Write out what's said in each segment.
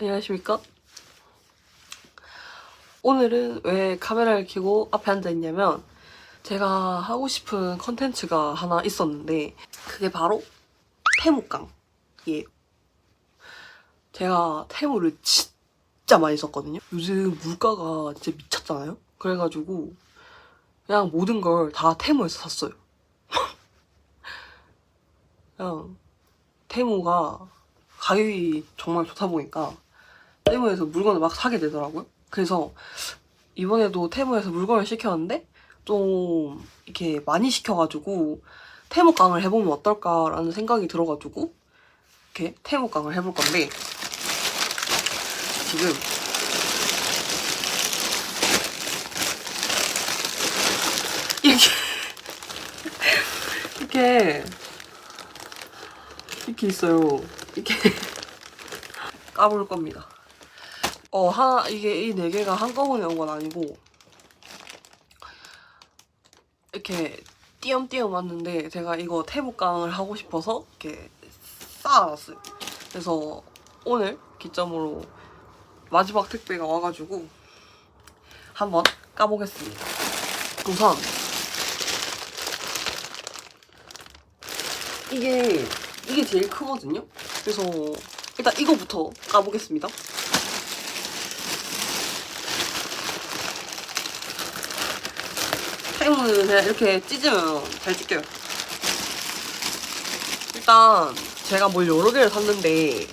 안녕하십니까? 오늘은 왜 카메라를 켜고 앞에 앉아있냐면 제가 하고 싶은 컨텐츠가 하나 있었는데 그게 바로 태무깡이에요. 제가 태무를 진짜 많이 썼거든요. 요즘 물가가 진짜 미쳤잖아요? 그래가지고 그냥 모든 걸 다 태무에서 샀어요. 그냥 태무가 가격이 정말 좋다 보니까 태무에서 물건을 막 사게 되더라고요. 그래서 이번에도 태무에서 물건을 시켰는데 좀 이렇게 많이 시켜가지고 태무깡을 해보면 어떨까라는 생각이 들어가지고 이렇게 태무깡을 해볼 건데 지금 이렇게 이렇게 있어요. 이렇게 까볼 겁니다. 이게 이 4개가 한꺼번에 온 건 아니고 이렇게 띄엄띄엄 왔는데 제가 이거 태무깡을 하고 싶어서 이렇게 쌓아놨어요. 그래서 오늘 기점으로 마지막 택배가 와가지고 한번 까보겠습니다. 우선 이게 제일 크거든요. 그래서 일단 이거부터 까보겠습니다. 태무는 그냥 이렇게 찢으면 잘 찢겨요. 일단 제가 뭘 여러 개를 샀는데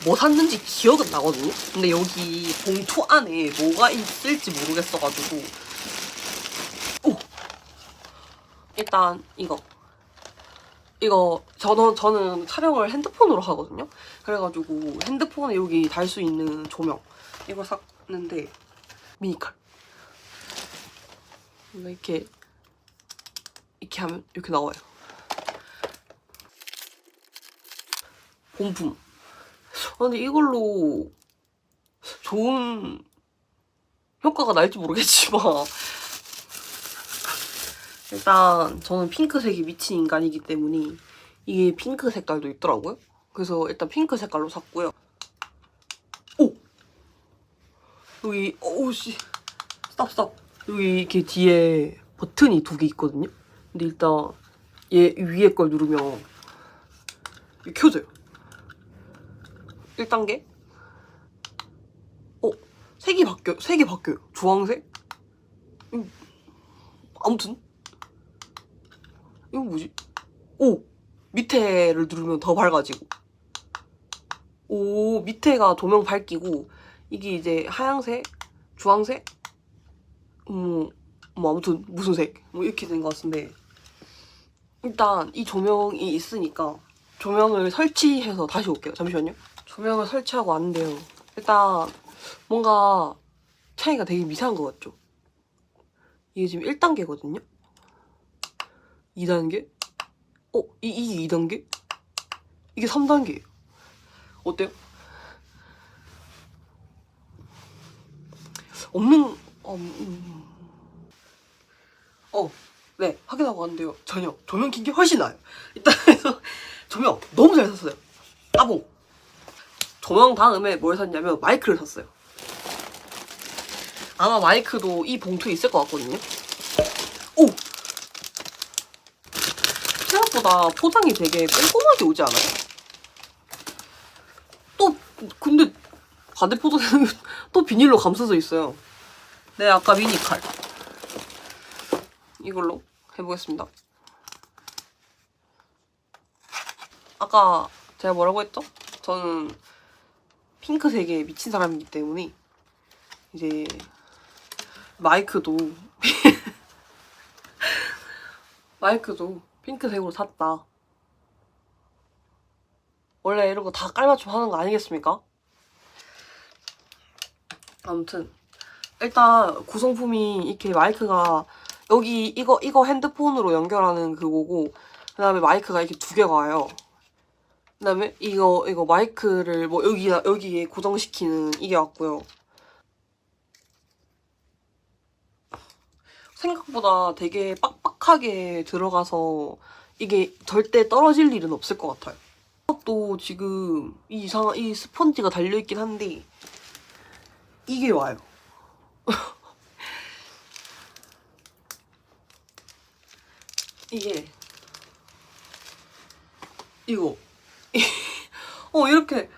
뭐 샀는지 기억은 나거든요? 근데 여기 봉투 안에 뭐가 있을지 모르겠어가지고 오! 일단 이거 저는 촬영을 핸드폰으로 하거든요? 그래가지고 핸드폰에 여기 달 수 있는 조명 이걸 샀는데 미니칼 이렇게 하면 이렇게 나와요. 본품. 근데 이걸로 좋은 효과가 날지 모르겠지만 일단 저는 핑크색이 미친 인간이기 때문에 이게 핑크 색깔도 있더라고요. 그래서 일단 핑크 색깔로 샀고요. 오! 여기 오우씨 스탑 여기 이렇게 뒤에 버튼이 2개 있거든요. 근데 일단 얘 위에 걸 누르면 이게 켜져요. 1단계 색이 바뀌어요. 주황색? 아무튼 이거 뭐지? 오! 밑에를 누르면 더 밝아지고 오 밑에가 조명 밝기고 이게 이제 하얀색, 주황색, 아무튼 무슨 색 이렇게 된 것 같은데 일단 이 조명이 있으니까 조명을 설치해서 다시 올게요. 잠시만요. 조명을 설치하고 왔는데요. 일단 뭔가 차이가 되게 미세한 것 같죠? 이게 지금 1단계거든요? 2단계? 이게 2단계? 이게 3단계예요. 어때요? 없는 네 확인하고 왔는데요. 전혀 조명 킨 게 훨씬 나아요. 일단 그래서 조명 너무 잘 샀어요. 따봉. 조명 다음에 뭘 샀냐면 마이크를 샀어요. 아마 마이크도 이 봉투에 있을 것 같거든요. 오! 생각보다 포장이 되게 꼼꼼하게 오지 않아요? 근데 반대 포장에는 또 비닐로 감싸져 있어요. 네, 아까 미니 칼. 이걸로 해보겠습니다. 아까 제가 뭐라고 했죠? 저는 핑크색에 미친 사람이기 때문에 이제 마이크도 핑크색으로 샀다. 원래 이런 거 다 깔맞춤 하는 거 아니겠습니까? 아무튼 일단 구성품이 이렇게 마이크가 여기 이거 핸드폰으로 연결하는 그거고 그 다음에 마이크가 이렇게 2개가 와요. 그 다음에 이거 마이크를 뭐 여기에 고정시키는 이게 왔고요. 생각보다 되게 빡빡하게 들어가서 이게 절대 떨어질 일은 없을 것 같아요. 또 지금 이 스펀지가 달려있긴 한데 이게 와요. 이게 이거 이렇게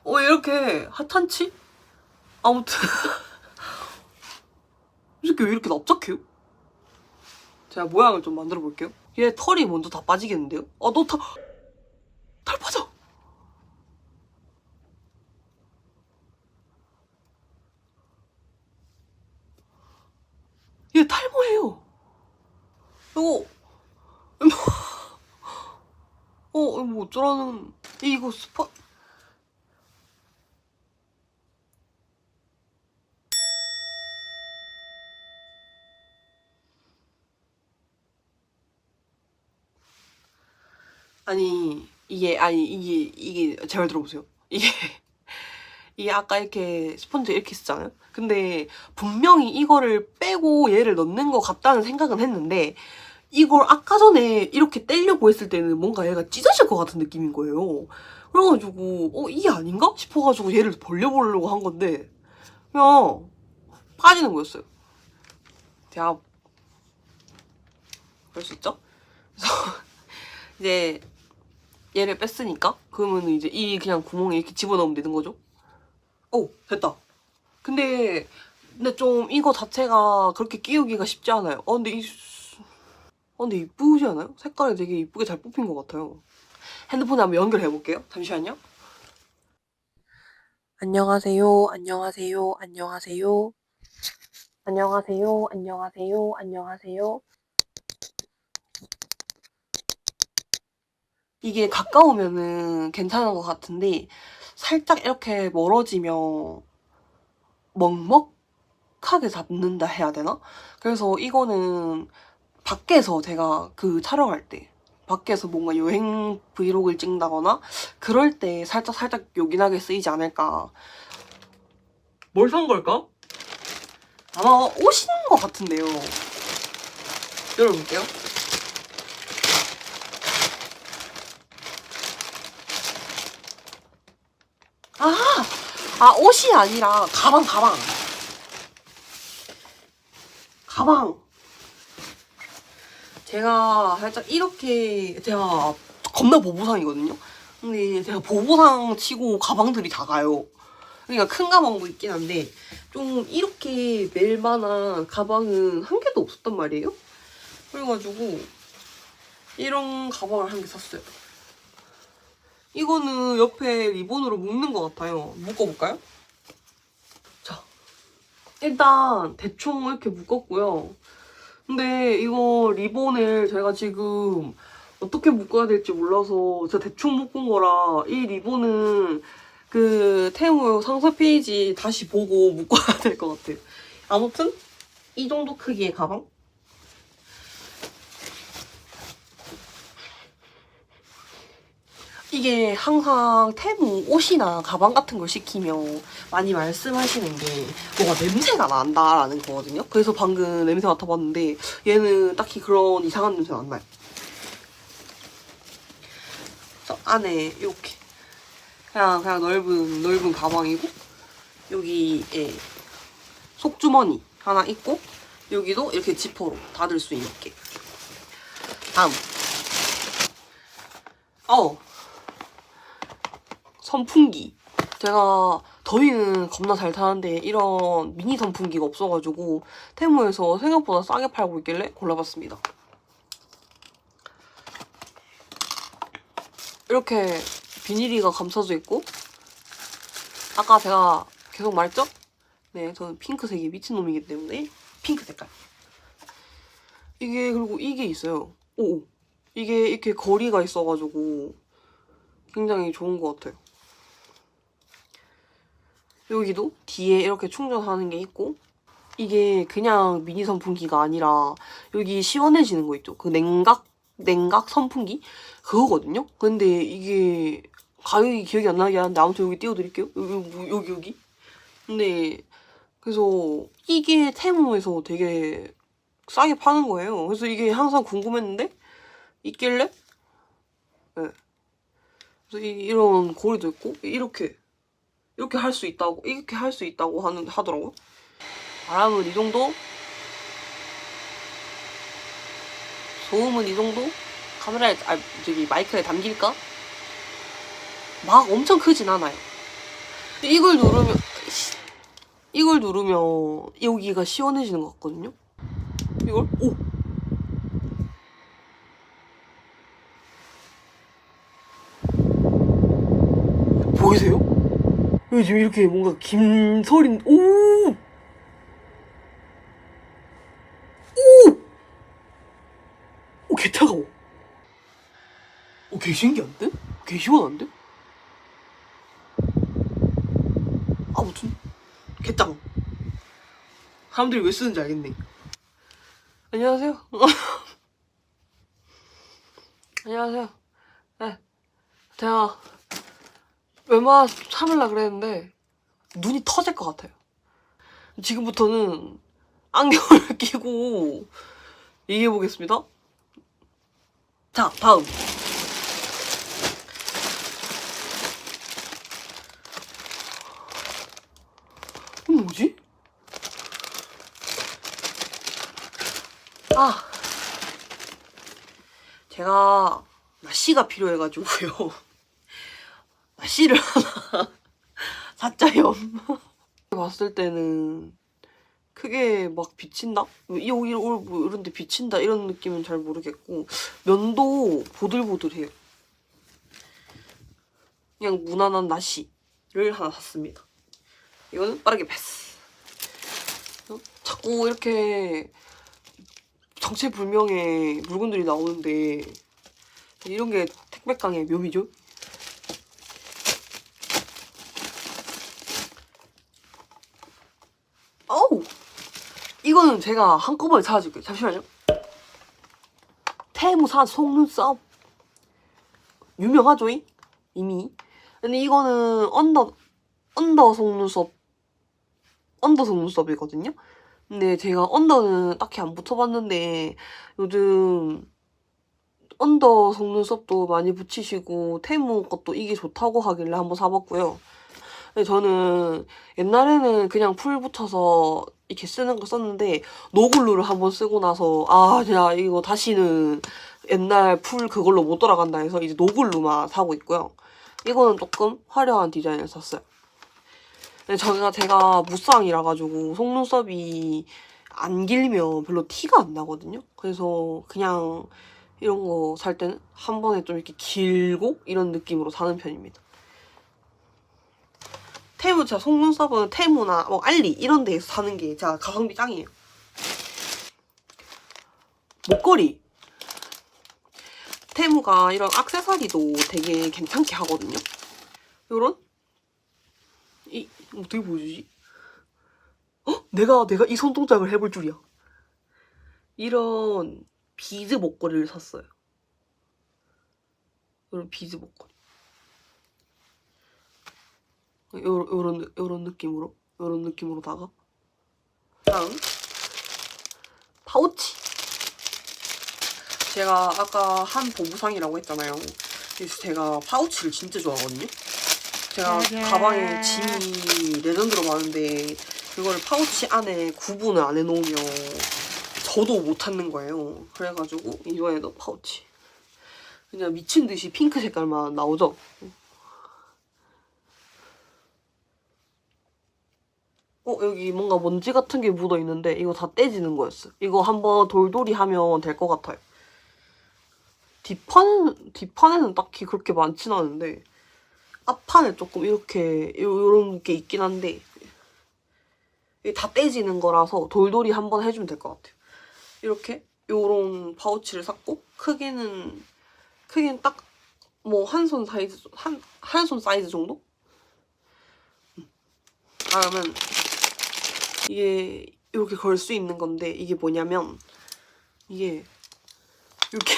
이렇게 핫한치? 아무튼 이 새끼 왜 이렇게 납작해요? 제가 모양을 좀 만들어 볼게요. 얘 털이 먼저 다 빠지겠는데요? 너 털 빠져! 얘 탈모예요. 이거 이거 뭐 어쩌라는 이거 이게 제 말 들어보세요. 이게 아까 이렇게 스펀지 이렇게 쓰잖아요. 근데 분명히 이거를 빼고 얘를 넣는 것 같다는 생각은 했는데 이걸 아까 전에 이렇게 떼려고 했을 때는 뭔가 얘가 찢어질 것 같은 느낌인 거예요. 그래가지고 이게 아닌가 싶어가지고 얘를 벌려보려고 한 건데 그냥 빠지는 거였어요. 제가 그럴 수 있죠? 그래서 이제 얘를 뺐으니까 그러면 이제 이 그냥 구멍에 이렇게 집어넣으면 되는 거죠. 됐다. 근데 좀 이거 자체가 그렇게 끼우기가 쉽지 않아요. 근데 이쁘지 않아요? 색깔이 되게 이쁘게 잘 뽑힌 것 같아요. 핸드폰에 한번 연결해 볼게요. 잠시만요. 안녕하세요. 안녕하세요. 안녕하세요. 안녕하세요. 안녕하세요. 안녕하세요. 이게 가까우면은 괜찮은 것 같은데 살짝 이렇게 멀어지면 먹먹하게 잡는다 해야 되나? 그래서 이거는 밖에서 제가 촬영할 때 밖에서 뭔가 여행 브이로그를 찍는다거나 그럴 때 살짝 요긴하게 쓰이지 않을까. 뭘 산 걸까? 아마 옷인 것 같은데요. 열어볼게요. 옷이 아니라 가방. 제가 살짝 이렇게 제가 겁나 보부상이거든요. 근데 제가 보부상 치고 가방들이 작아요. 그러니까 큰 가방도 있긴 한데 좀 이렇게 멜 만한 가방은 한 개도 없었단 말이에요. 그래가지고 이런 가방을 한 개 샀어요. 이거는 옆에 리본으로 묶는 것 같아요. 묶어볼까요? 자, 일단 대충 이렇게 묶었고요. 근데 이거 리본을 제가 지금 어떻게 묶어야 될지 몰라서 제가 대충 묶은 거라 이 리본은 테무 상세 페이지 다시 보고 묶어야 될 것 같아요. 아무튼 이 정도 크기의 가방? 이게 항상 테무 옷이나 가방 같은 걸 시키면 많이 말씀하시는 게 뭐가 냄새가 난다라는 거거든요. 그래서 방금 냄새 맡아봤는데 얘는 딱히 그런 이상한 냄새는 안 나요. 그래서 안에 이렇게 그냥 넓은 가방이고 여기에 속주머니 하나 있고 여기도 이렇게 지퍼로 닫을 수 있게. 다음 선풍기. 제가 더위는 겁나 잘 타는데 이런 미니 선풍기가 없어가지고 테무에서 생각보다 싸게 팔고 있길래 골라봤습니다. 이렇게 비닐이가 감싸져 있고 아까 제가 계속 말했죠? 네, 저는 핑크색이 미친놈이기 때문에 핑크 색깔. 그리고 이게 있어요. 이게 이렇게 거리가 있어가지고 굉장히 좋은 것 같아요. 여기도 뒤에 이렇게 충전하는 게 있고 이게 그냥 미니 선풍기가 아니라 여기 시원해지는 거 있죠? 냉각 선풍기? 그거거든요? 근데 이게 가격이 기억이 안 나게 하는데 아무튼 여기 띄워드릴게요. 여기. 근데 그래서 이게 테무에서 되게 싸게 파는 거예요. 그래서 이게 항상 궁금했는데 있길래 네. 그래서 이런 고리도 있고 이렇게 할 수 있다고 하더라고요. 바람은 이 정도, 소음은 이 정도. 카메라에 마이크에 담길까? 막 엄청 크진 않아요. 이걸 누르면 여기가 시원해지는 것 같거든요. 이걸 보이세요? 여기 지금 이렇게 뭔가 김서린 개 차가워. 개 신기한데? 개 시원한데? 아무튼 개짱. 사람들이 왜 쓰는지 알겠네. 안녕하세요. 안녕하세요. 네, 제가 웬만하면 참으려고 그랬는데 눈이 터질 것 같아요. 지금부터는 안경을 끼고 얘기해보겠습니다. 자, 다음. 뭐지? 제가 나시가 필요해가지고요. 나시를 하나 샀자요. 봤을 때는 크게 막 비친다? 뭐 이런데 비친다 이런 느낌은 잘 모르겠고 면도 보들보들해요. 그냥 무난한 나시를 하나 샀습니다. 이거는 빠르게 패스. 자꾸 이렇게 정체불명의 물건들이 나오는데 이런 게 택배깡의 묘미죠? 어우! 이거는 제가 한꺼번에 사줄게요. 잠시만요. 테무산 속눈썹. 유명하죠? 이미. 근데 이거는 언더 속눈썹이거든요? 근데 제가 언더는 딱히 안 붙여봤는데 요즘 언더 속눈썹도 많이 붙이시고 테무 것도 이게 좋다고 하길래 한번 사봤고요. 근데 저는 옛날에는 그냥 풀 붙여서 이렇게 쓰는 거 썼는데 노글루를 한번 쓰고 나서 진짜 이거 다시는 옛날 풀 그걸로 못 돌아간다 해서 이제 노글루만 사고 있고요. 이거는 조금 화려한 디자인을 샀어요. 근데 제가 무쌍이라 가지고 속눈썹이 안 길면 별로 티가 안 나거든요. 그래서 그냥 이런 거 살 때는 한 번에 좀 이렇게 길고 이런 느낌으로 사는 편입니다. 제가 속눈썹은 테무나 뭐 알리 이런 데에서 사는 게 제가 가성비 짱이에요. 목걸이. 테무가 이런 액세서리도 되게 괜찮게 하거든요. 요런 어떻게 보여주지? 내가 이 손동작을 해볼 줄이야. 이런 비즈 목걸이를 샀어요. 이런 비즈 목걸이. 요런 느낌으로다가. 다음 파우치. 제가 아까 한 보부상이라고 했잖아요. 그래서 제가 파우치를 진짜 좋아하거든요. 제가 가방에 짐이 레전드로 많은데 그걸 파우치 안에 구분을 안 해놓으면 저도 못 찾는 거예요. 그래가지고 이번에도 파우치. 그냥 미친 듯이 핑크 색깔만 나오죠? 여기 뭔가 먼지 같은 게 묻어있는데 이거 다 떼지는 거였어요. 이거 한번 돌돌이 하면 될 것 같아요. 뒷판에는 딱히 그렇게 많진 않은데 앞판에 조금 이렇게 요런 게 있긴 한데 이게 다 떼지는 거라서 돌돌이 한번 해주면 될 것 같아요. 이렇게 요런 파우치를 샀고 크기는 딱 뭐 한 손 사이즈 한 손 사이즈 정도? 다음은 이게 이렇게 걸 수 있는 건데 이게 뭐냐면 이게 이렇게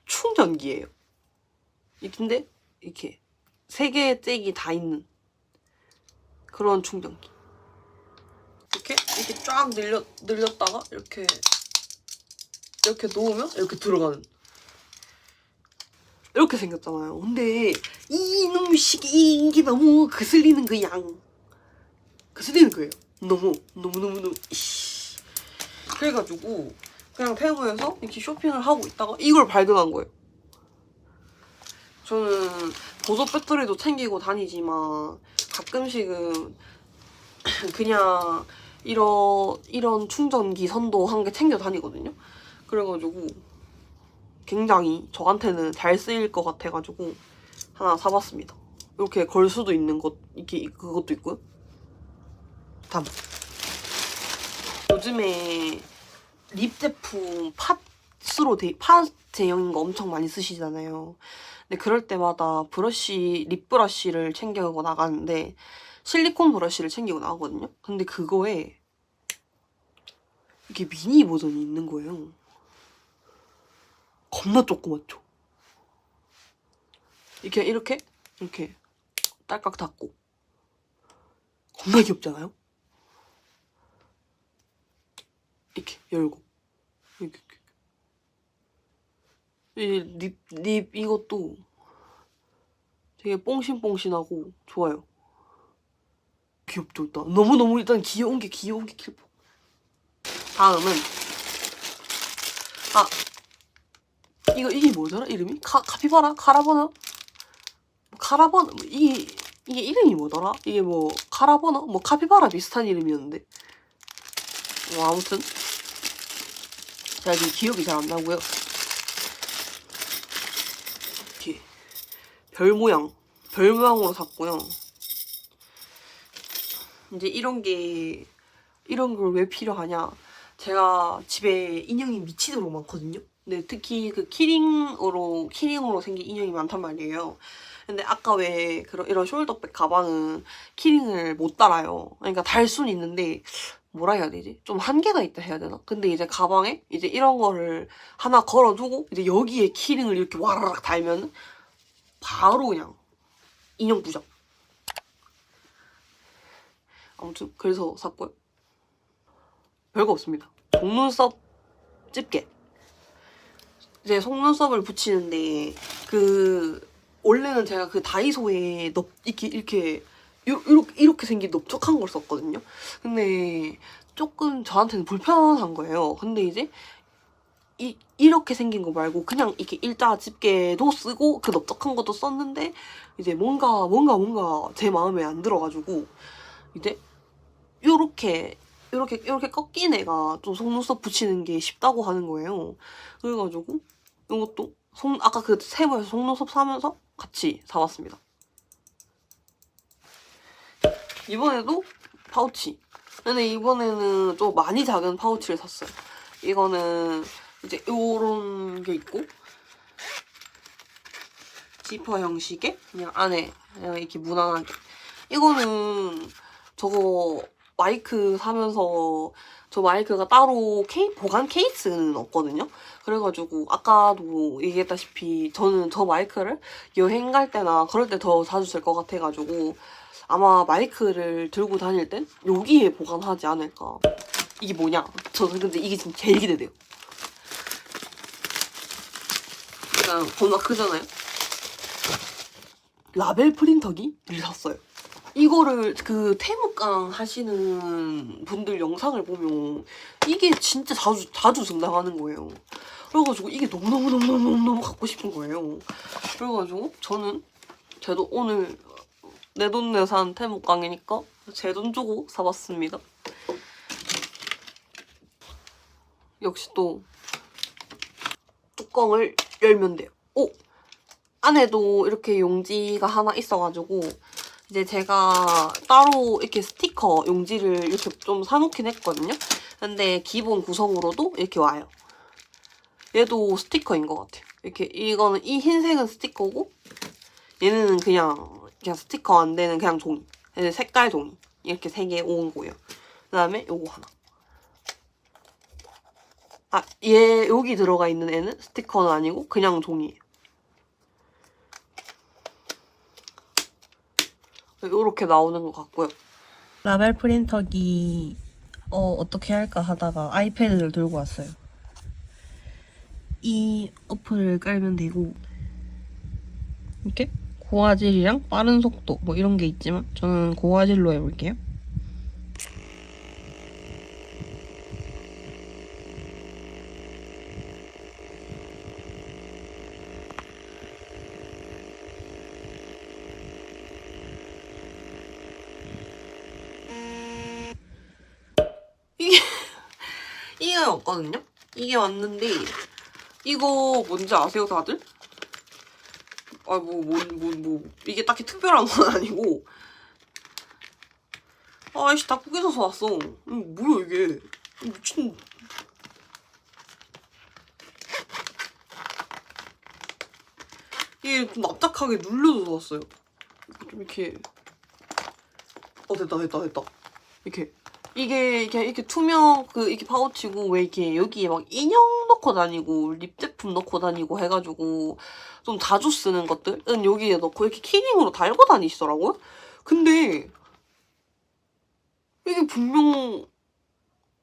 충전기예요. 근데 이렇게 3개의 잭이 다 있는 그런 충전기. 이렇게 쫙 늘렸다가 이렇게 놓으면 이렇게 들어가는. 이렇게 생겼잖아요. 근데 이놈의 시기 이게 너무 거슬리는 거예요. 너무 이씨. 그래가지고 그냥 테무에서 이렇게 쇼핑을 하고 있다가 이걸 발견한 거예요. 저는 보조 배터리도 챙기고 다니지만 가끔씩은 그냥 이런 충전기 선도 한 개 챙겨 다니거든요. 그래가지고 굉장히 저한테는 잘 쓰일 것 같아가지고 하나 사봤습니다. 이렇게 걸 수도 있는 것, 이렇게 그것도 있고요. 다음. 요즘에 립 제품 팟 제형인 거 엄청 많이 쓰시잖아요. 근데 그럴 때마다 립 브러쉬를 챙기고 나가는데 실리콘 브러쉬를 챙기고 나가거든요. 근데 그거에 이게 미니 버전이 있는 거예요. 겁나 조그맣죠? 이렇게 딸깍 닫고 겁나 귀엽잖아요? 이렇게 열고 이렇게 이 립 이것도 되게 뽕신뽕신하고 좋아요. 귀엽죠? 일단 너무너무 일단 귀여운 게 길고. 다음은 이게 뭐더라 이름이? 카피바라? 카라보나? 카라보나 이게 이름이 뭐더라? 이게 뭐 카라보나? 뭐 카피바라 비슷한 이름이었는데 뭐 아무튼 제가 지금 기억이 잘 안 나고요. 이렇게 별 모양으로 샀고요. 이제 이런 걸 왜 필요하냐? 제가 집에 인형이 미치도록 많거든요. 근데 특히 그 키링으로 생긴 인형이 많단 말이에요. 근데 아까 왜 이런 숄더백 가방은 키링을 못 달아요. 그러니까 달 수는 있는데 뭐라 해야 되지? 좀 한계가 있다 해야 되나? 근데 이제 가방에 이제 이런 거를 하나 걸어두고 이제 여기에 키링을 이렇게 와라락 달면 바로 그냥 인형 부적. 아무튼 그래서 샀고요. 별거 없습니다. 속눈썹 집게. 이제 속눈썹을 붙이는데 원래는 제가 그 다이소에 이렇게 생긴 넓적한 걸 썼거든요. 근데 조금 저한테는 불편한 거예요. 근데 이제 이렇게 생긴 거 말고 그냥 이렇게 일자 집게도 쓰고 그 넓적한 것도 썼는데 이제 뭔가 제 마음에 안 들어가지고 이제 요렇게 꺾인 애가 좀 속눈썹 붙이는 게 쉽다고 하는 거예요. 그래가지고 이것도 아까 그 세모에서 속눈썹 사면서 같이 사봤습니다. 이번에도 파우치. 근데 이번에는 좀 많이 작은 파우치를 샀어요. 이거는 이제 요런 게 있고 지퍼 형식의 그냥 안에 그냥 이렇게 무난하게. 이거는 저거 마이크 사면서 저 마이크가 따로 보관 케이스는 없거든요. 그래가지고 아까도 얘기했다시피 저는 저 마이크를 여행 갈 때나 그럴 때 더 자주 쓸 것 같아가지고 아마 마이크를 들고 다닐 땐 여기에 보관하지 않을까. 이게 뭐냐? 저는 근데 이게 지금 제일 기대돼요. 일단 겁나 크잖아요? 라벨 프린터기를 샀어요. 이거를 그 태무깡 하시는 분들 영상을 보면 이게 진짜 자주 등장하는 거예요. 그래가지고 이게 너무 갖고 싶은 거예요. 그래가지고 저는 제도 오늘 내돈내산 태무깡이니까 제 돈 주고 사봤습니다. 역시 또 뚜껑을 열면 돼요. 오! 안에도 이렇게 용지가 하나 있어가지고 이제 제가 따로 이렇게 스티커 용지를 이렇게 좀 사놓긴 했거든요. 근데 기본 구성으로도 이렇게 와요. 얘도 스티커인 것 같아요. 이 흰색은 스티커고 얘는 그냥 스티커 안 되는 그냥 종이. 색깔 종이. 이렇게 3개 온 거예요. 그 다음에 요거 하나. 얘 여기 들어가 있는 애는 스티커는 아니고 그냥 종이에요. 이렇게 나오는 것 같고요. 라벨 프린터기 어떻게 할까 하다가 아이패드를 들고 왔어요. 이 어플을 깔면 되고 이렇게 고화질이랑 빠른 속도 뭐 이런 게 있지만 저는 고화질로 해볼게요. 이게 이게 왔거든요? 이게 왔는데 이거 뭔지 아세요 다들? 아 이게 딱히 특별한 건 아니고 아이씨 다 꾸겨져서 왔어. 뭐야 이게 미친. 이게 좀 납작하게 눌려서 왔어요. 좀 이렇게 됐다 이렇게 이게 이렇게 투명 이렇게 파우치고 왜 이렇게 여기에 막 인형 넣고 다니고 립 제품 넣고 다니고 해가지고 좀 자주 쓰는 것들은 여기에 넣고 이렇게 키링으로 달고 다니시더라고요. 근데 이게 분명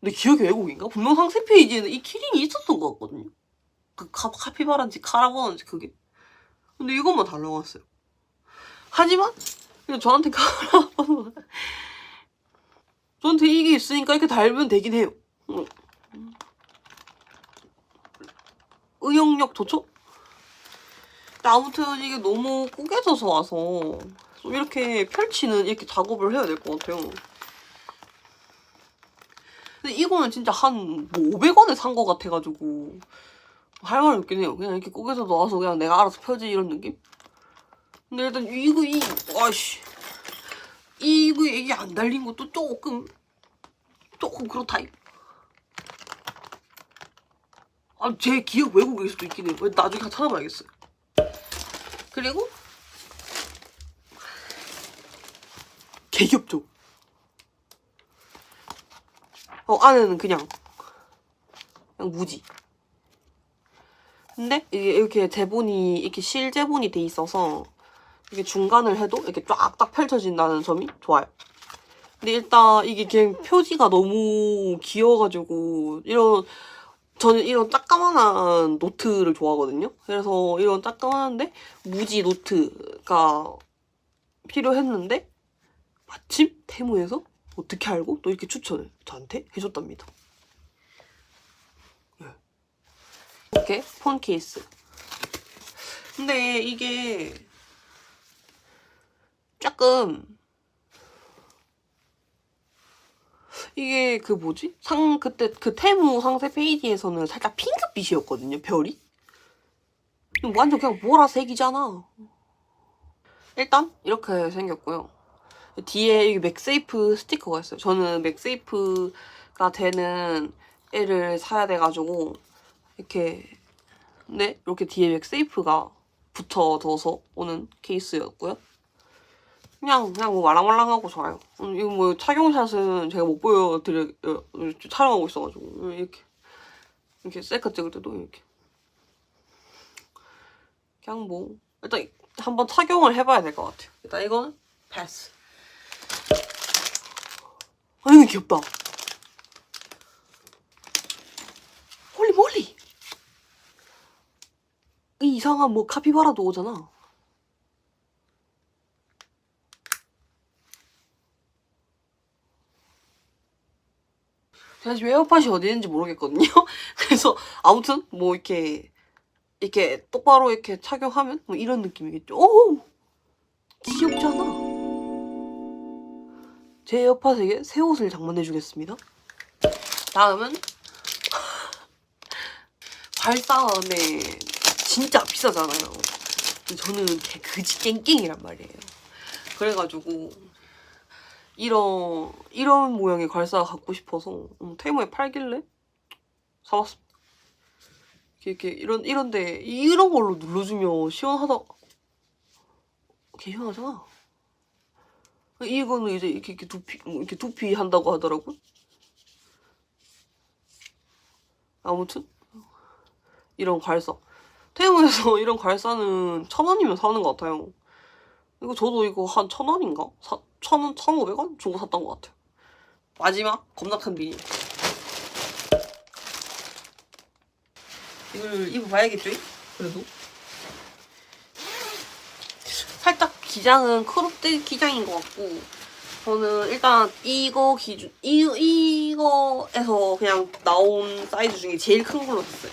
내 기억이 왜곡인가? 분명 상세 페이지에는 이 키링이 있었던 것 같거든요. 그 카피바라인지 카라바나인지 그게. 근데 이것만 달라고 했어요. 하지만 그냥 저한테 카라바나 저한테 이게 있으니까 이렇게 달면 되긴 해요. 의욕력 좋죠? 아무튼 이게 너무 꾸겨져서 와서 좀 이렇게 펼치는 이렇게 작업을 해야 될 것 같아요. 근데 이거는 진짜 한 500원에 산 것 같아가지고 할 말이 없긴 해요. 그냥 이렇게 꾸겨서 넣어서 그냥 내가 알아서 펴지 이런 느낌? 근데 일단 아이씨 이게 안 달린 것도 조금 그렇다. 제 기억 왜곡일 수도 있긴 해요. 나중에 찾아봐야겠어요. 그리고 개 귀엽죠? 안에는 그냥 무지. 근데 이게 이렇게 제본이 이렇게 실제본이 돼 있어서 이게 중간을 해도 이렇게 쫙딱 펼쳐진다는 점이 좋아요. 근데 일단 이게 그냥 표지가 너무 귀여워가지고 저는 이런 따까만한 노트를 좋아하거든요. 그래서 이런 따까만한데 무지 노트가 필요했는데 마침 테무에서 어떻게 알고 또 이렇게 추천을 저한테 해줬답니다. 이렇게 폰 케이스. 근데 이게 조금 이게 뭐지? 그때 그 테무 상세 페이지에서는 살짝 핑크빛이었거든요, 별이? 완전 그냥 보라색이잖아. 일단 이렇게 생겼고요. 뒤에 이게 맥세이프 스티커가 있어요. 저는 맥세이프가 되는 애를 사야 돼가지고 이렇게 근데 이렇게 뒤에 맥세이프가 붙어져서 오는 케이스였고요. 그냥 뭐 말랑말랑하고 좋아요. 이거 뭐 착용샷은 제가 못 보여드려 촬영하고 있어가지고 이렇게 셀카 찍을 때도 이렇게 그냥 뭐 일단 한번 착용을 해봐야 될 것 같아요. 일단 이거는 패스. 이거 귀엽다. 홀리몰리. 이 이상한 뭐 카피바라도 오잖아. 제가 지금 에어팟이 어디 있는지 모르겠거든요. 그래서 아무튼 뭐 이렇게 똑바로 이렇게 착용하면 뭐 이런 느낌이겠죠. 오! 귀엽잖아. 제 에어팟에게 새 옷을 장만해주겠습니다. 다음은 발사음에 진짜 비싸잖아요. 저는 그지 깽깽이란 말이에요. 그래가지고 이런 모양의 괄사가 갖고 싶어서 테무에 팔길래 사봤습니다. 이렇게 이런데 이런 걸로 눌러주면 시원하다. 개 시원하잖아. 이거는 이제 이렇게 두피 한다고 하더라고. 아무튼 이런 괄사. 테무에서 이런 괄사는 1,000원이면 사는 것 같아요. 저도 이거 한 1,000원인가? 1,000원, 1,500원 주고 샀던 것 같아요. 마지막 겁나 큰 비닐. 이걸 입어봐야겠죠? 그래도 기장은 크롭드 기장인 것 같고, 저는 일단 이거 이거에서 그냥 나온 사이즈 중에 제일 큰 걸로 샀어요.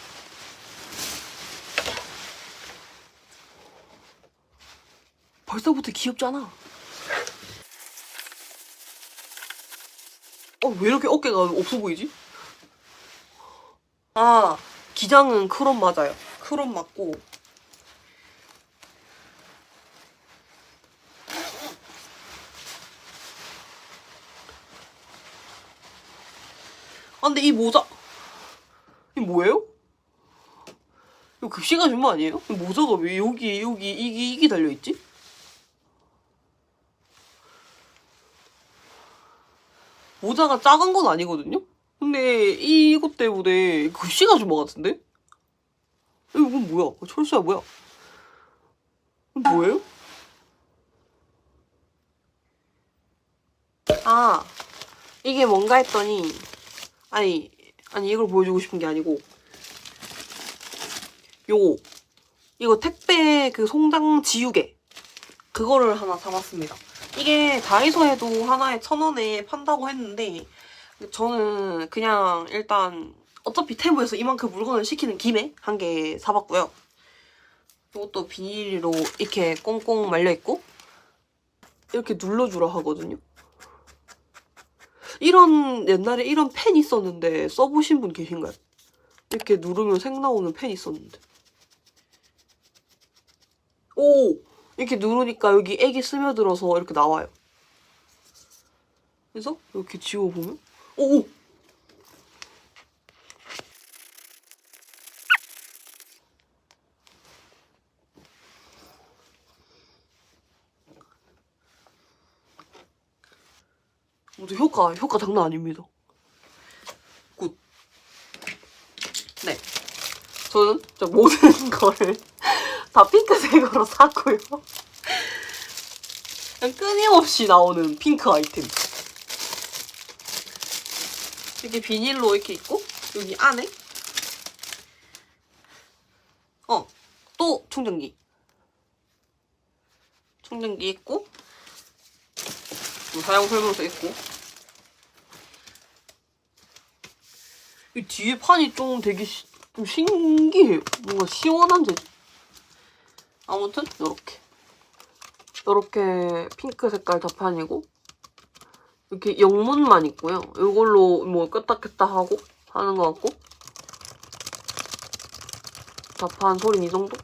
벌써부터 귀엽지 않아? 왜 이렇게 어깨가 없어 보이지? 아, 기장은 크롭 맞아요. 크롭 맞고. 근데 이 모자, 이게 뭐예요? 이거 급식가 준 거 아니에요? 이 모자가 왜 여기, 이게 달려있지? 모자가 작은 건 아니거든요? 근데 이것 때문에 급식가 준 거 같은데? 이건 뭐야? 철수야, 뭐야? 이건 뭐예요? 아, 이게 뭔가 했더니, 아니, 이걸 보여주고 싶은 게 아니고, 이거 택배 그 송장 지우개. 그거를 하나 사봤습니다. 이게 다이소에도 하나에 1,000원에 판다고 했는데, 저는 그냥 일단 어차피 테무에서 이만큼 물건을 시키는 김에 한 개 사봤고요. 이것도 비닐로 이렇게 꽁꽁 말려있고, 이렇게 눌러주라 하거든요. 옛날에 이런 펜 있었는데 써보신 분 계신가요? 이렇게 누르면 색 나오는 펜 있었는데. 오! 이렇게 누르니까 여기 액이 스며들어서 이렇게 나와요. 그래서 이렇게 지워보면 오! 모두 효과 장난 아닙니다. 굿. 네. 저는 모든 거를 다 핑크색으로 샀고요. 그냥 끊임없이 나오는 핑크 아이템. 이렇게 비닐로 이렇게 있고, 여기 안에 또 충전기. 충전기 있고, 사용 설명서 있고. 이 뒤에 판이 좀 되게 좀 신기해요. 뭔가 시원한 재질. 아무튼 요렇게 핑크 색깔 자판이고, 이렇게 영문만 있고요. 이걸로 뭐 껐다 켰다 하고 하는 것 같고, 자판 소리는 이 정도?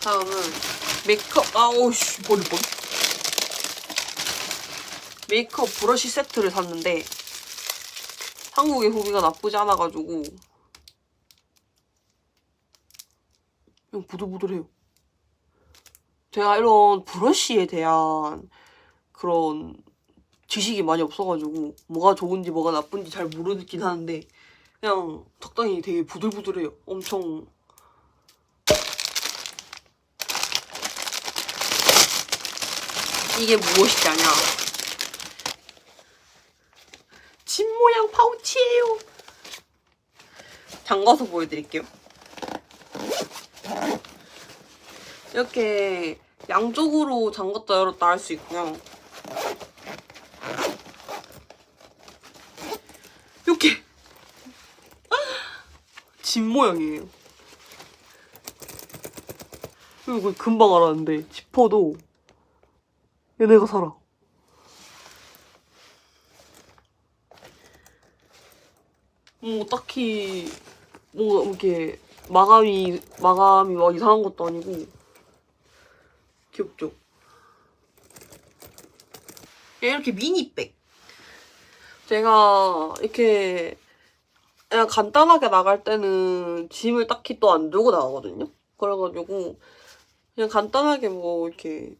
다음은 메이크업, 아우씨, 버릴 뻔. 메이크업 브러쉬 세트를 샀는데, 한국의 후기가 나쁘지 않아가지고, 그냥 부들부들해요. 제가 이런 브러쉬에 대한 그런 지식이 많이 없어가지고, 뭐가 좋은지 뭐가 나쁜지 잘 모르긴 하는데, 그냥 적당히 되게 부들부들해요. 엄청. 이게 무엇이지 않냐? 집 모양 파우치예요. 잠가서 보여드릴게요. 이렇게 양쪽으로 잠갔다 열었다 할 수 있고요. 이렇게 집 모양이에요. 그리고 금방 알았는데 지퍼도 얘네가 살아. 딱히 뭔가 이렇게 마감이 막 이상한 것도 아니고 귀엽죠? 이렇게 미니백. 제가 이렇게 그냥 간단하게 나갈 때는 짐을 딱히 또 안 들고 나가거든요. 그래가지고 그냥 간단하게 뭐 이렇게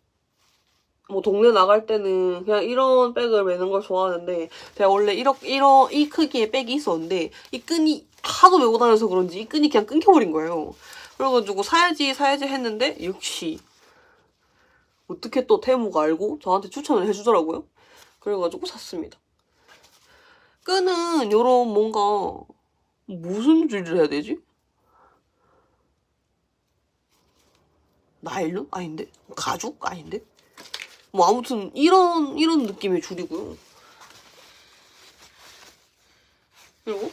뭐 동네 나갈 때는 그냥 이런 백을 매는 걸 좋아하는데, 제가 원래 이 크기의 백이 있었는데 이 끈이 하도 메고 다녀서 그런지 이 끈이 그냥 끊겨버린 거예요. 그래가지고 사야지 했는데 역시 어떻게 또 테무가 알고 저한테 추천을 해주더라고요. 그래가지고 샀습니다. 끈은 요런 뭔가 무슨 줄을 해야 되지? 나일론? 아닌데? 가죽? 아닌데? 뭐 아무튼 이런 느낌의 줄이고요. 그리고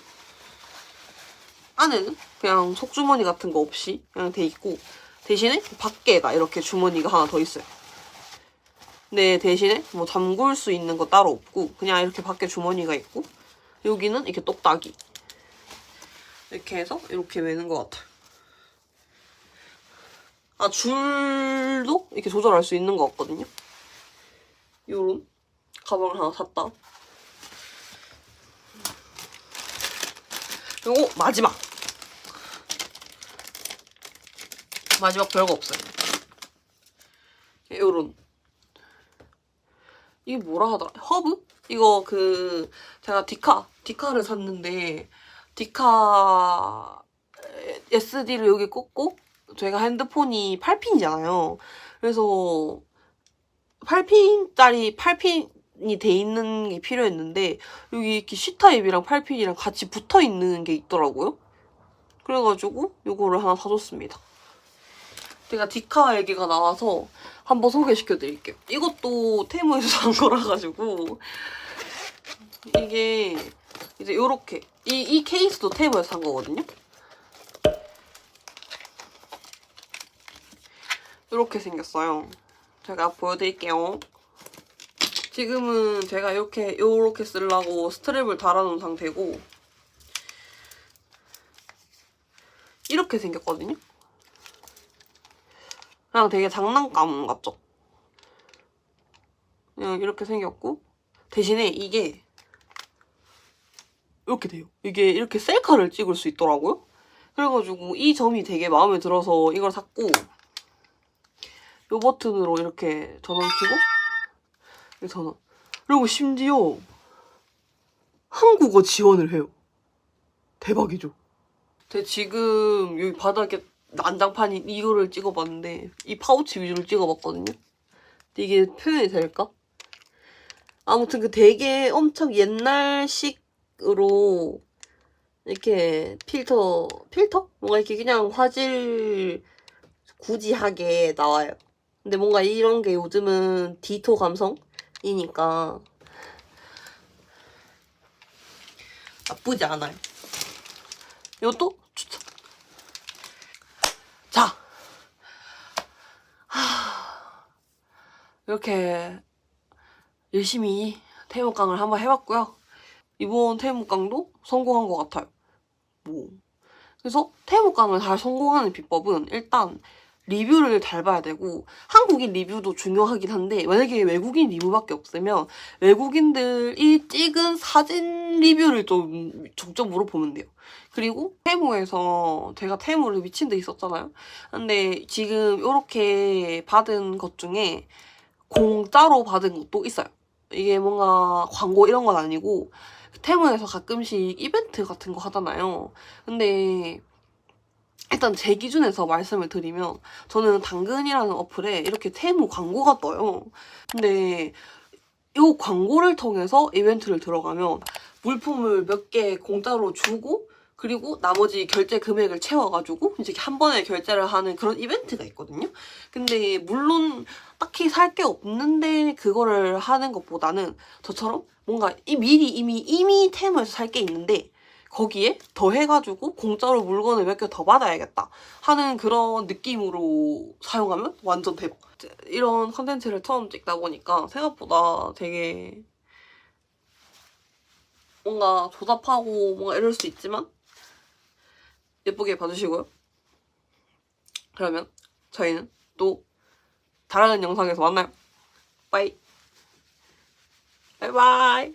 안에는 그냥 속주머니 같은 거 없이 그냥 돼 있고, 대신에 밖에가 이렇게 주머니가 하나 더 있어요. 근데 대신에 뭐 잠글 수 있는 거 따로 없고 그냥 이렇게 밖에 주머니가 있고, 여기는 이렇게 똑딱이 이렇게 해서 이렇게 매는 것 같아요. 아, 줄도 이렇게 조절할 수 있는 것 같거든요. 요런 가방을 하나 샀다. 그리고 마지막 별거 없어요. 요런, 이게 뭐라 하더라? 허브? 이거 제가 디카를 샀는데, 디카 SD를 여기 꽂고, 제가 핸드폰이 8핀이잖아요. 그래서 8핀이 돼 있는 게 필요했는데, 여기 이렇게 C타입이랑 8핀이랑 같이 붙어 있는 게 있더라고요. 그래가지고 요거를 하나 사줬습니다. 제가 디카 얘기가 나와서 한번 소개시켜드릴게요. 이것도 테무에서 산 거라가지고, 이게 이제 요렇게 이 케이스도 테무에서 산 거거든요. 요렇게 생겼어요. 제가 보여드릴게요. 지금은 제가 요렇게 쓰려고 스트랩을 달아놓은 상태고, 이렇게 생겼거든요. 그냥 되게 장난감 같죠? 그냥 이렇게 생겼고, 대신에 이게 이렇게 돼요. 이게 이렇게 셀카를 찍을 수 있더라고요. 그래가지고 이 점이 되게 마음에 들어서 이걸 샀고, 요 버튼으로 이렇게 전원 켜고, 이렇게 전원. 그리고 심지어 한국어 지원을 해요. 대박이죠? 제가 지금 여기 바닥에 난장판인 이거를 찍어봤는데, 이 파우치 위주로 찍어봤거든요. 근데 이게 표현이 될까? 아무튼 되게 엄청 옛날식으로 이렇게 필터? 뭔가 이렇게 그냥 화질 구지하게 나와요. 근데 뭔가 이런 게 요즘은 디토 감성이니까 나쁘지 않아요. 이것도 추천. 자, 이렇게 열심히 태무깡을 한번 해봤고요. 이번 태무깡도 성공한 것 같아요. 그래서 태무깡을 잘 성공하는 비법은 일단 리뷰를 잘 봐야 되고, 한국인 리뷰도 중요하긴 한데, 만약에 외국인 리뷰밖에 없으면 외국인들이 찍은 사진 리뷰를 좀 적극적으로 보면 돼요. 그리고 테무에서 제가 테무를 미친 데 있었잖아요. 근데 지금 이렇게 받은 것 중에 공짜로 받은 것도 있어요. 이게 뭔가 광고 이런 건 아니고, 테무에서 가끔씩 이벤트 같은 거 하잖아요. 근데 일단 제 기준에서 말씀을 드리면, 저는 당근이라는 어플에 이렇게 테무 광고가 떠요. 근데 이 광고를 통해서 이벤트를 들어가면 물품을 몇 개 공짜로 주고, 그리고 나머지 결제 금액을 채워가지고 이제 한 번에 결제를 하는 그런 이벤트가 있거든요. 근데 물론 딱히 살 게 없는데 그거를 하는 것보다는 저처럼 뭔가 미리 이미 테무에서 살 게 있는데 거기에 더 해가지고 공짜로 물건을 몇 개 더 받아야겠다 하는 그런 느낌으로 사용하면 완전 대박. 이런 컨텐츠를 처음 찍다 보니까 생각보다 되게 뭔가 조잡하고 뭔가 이럴 수 있지만 예쁘게 봐주시고요. 그러면 저희는 또 다른 영상에서 만나요. 빠이. 바이바이.